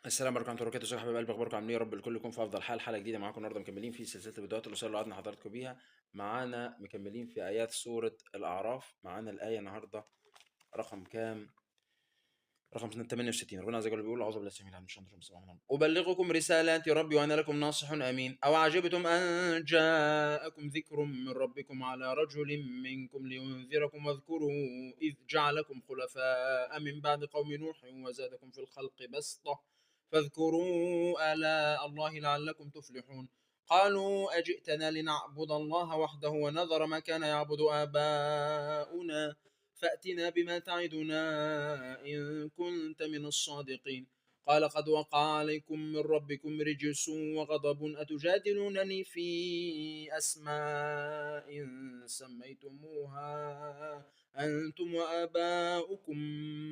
السلام عليكم ورحمة الله وبركاته، ازيكم يا حبايب قلبي؟ اخباركم عاملين ايه؟ يا رب الكل يكون في افضل حال. حلقة جديدة معاكم النهارده، مكملين في سلسلة الفيديوهات القصيرة اللي قعدنا حضراتكم بيها. معانا مكملين في ايات سورة الاعراف. معانا الآية النهارده رقم كام؟ رقم 68. ربنا عز وجل بيقول: اعوذ بالله السميع العليم من الشيطان الرجيم، بسم الله الرحمن الرحيم: ابلغكم رسالات ربي وانا لكم ناصح امين، او عجبتم ان جاءكم ذكر من ربكم على رجل منكم لينذركم، واذكروا اذ جعلكم خلفاء من بعد قوم نوح وزادكم في الخلق بسطة، فاذكروا آلاء الله لعلكم تفلحون. قالوا أجئتنا لنعبد الله وحده ونذر ما كان يعبد آباؤنا فأتنا بما تعدنا إن كنت من الصادقين. قال: قد وقع عليكم من ربكم رجس وغضب، أتجادلونني في أسماء سميتموها أنتم وآباؤكم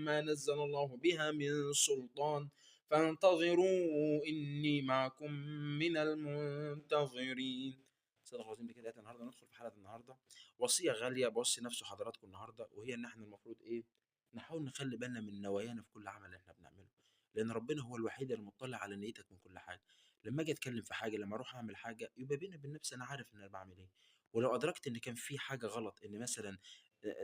ما نزل الله بها من سلطان، فانتظروا إني معكم من المنتظرين. صدق الله العظيم. بكده النهارده ندخل في حلقة النهارده وصية غالية بوصي نفسه حضراتكم النهارده، وهي ان احنا المفروض ايه؟ نحاول نخلي بالنا من نوايانا في كل عمل احنا بنعمله، لان ربنا هو الوحيد المطلع على نيتك من كل حاجه. لما اجي اتكلم في حاجه، لما اروح اعمل حاجه، يبقى بيني وبين نفسي انا عارف ان انا بعمل ايه. ولو ادركت ان كان في حاجه غلط، ان مثلا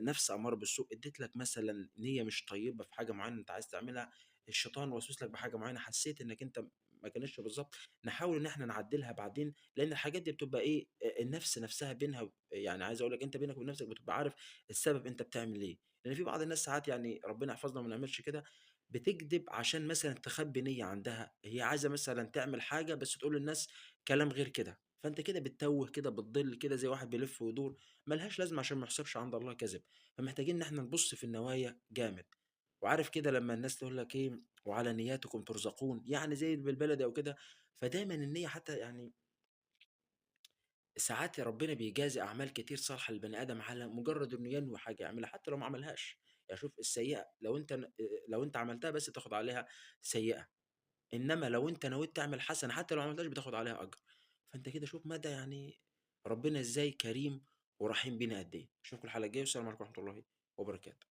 نفس اماره بالسوء اديت لك مثلا نيه مش طيبه في حاجه معينه انت عايز تعملها، الشيطان وسوس لك بحاجه معينه حسيت انك انت ما كانتش بالظبط، نحاول ان احنا نعدلها بعدين. لان الحاجات دي بتبقى ايه، النفس نفسها بينها، يعني عايز اقول لك انت بينك وبين نفسك بتبقى عارف السبب انت بتعمل ايه. لان في بعض الناس ساعات، يعني ربنا يحفظنا وما نعملش كده، بتكذب عشان مثلا تخبي نية عندها، هي عايزة مثلا تعمل حاجة بس تقول للناس كلام غير كده، فانت كده بتتوه كده، بتضل كده زي واحد بيلف ويدور، ملهاش لازمة عشان ما يحسبش عند الله كذب. فمحتاجين ان احنا نبص في النوايا جامد. وعارف كده لما الناس تقول لك ايه: وعلى نياتكم ترزقون، يعني زي بالبلدي او كده. فدايما النية حتى يعني ساعات ربنا بيجازي أعمال كتير صالحة للبني آدم على مجرد إنه ينوي حاجة يعملها حتى لو ما عملهاش. يعني شوف السيئة، لو أنت عملتها بس تاخد عليها سيئة، إنما لو أنت نويت تعمل حسنة حتى لو ما عملتهاش بتاخد عليها أجر. فأنت كده شوف مدى يعني ربنا إزاي كريم ورحيم بينا قد إيه. أشوفكم الحلقة الجاية، والسلام عليكم ورحمة الله وبركاته.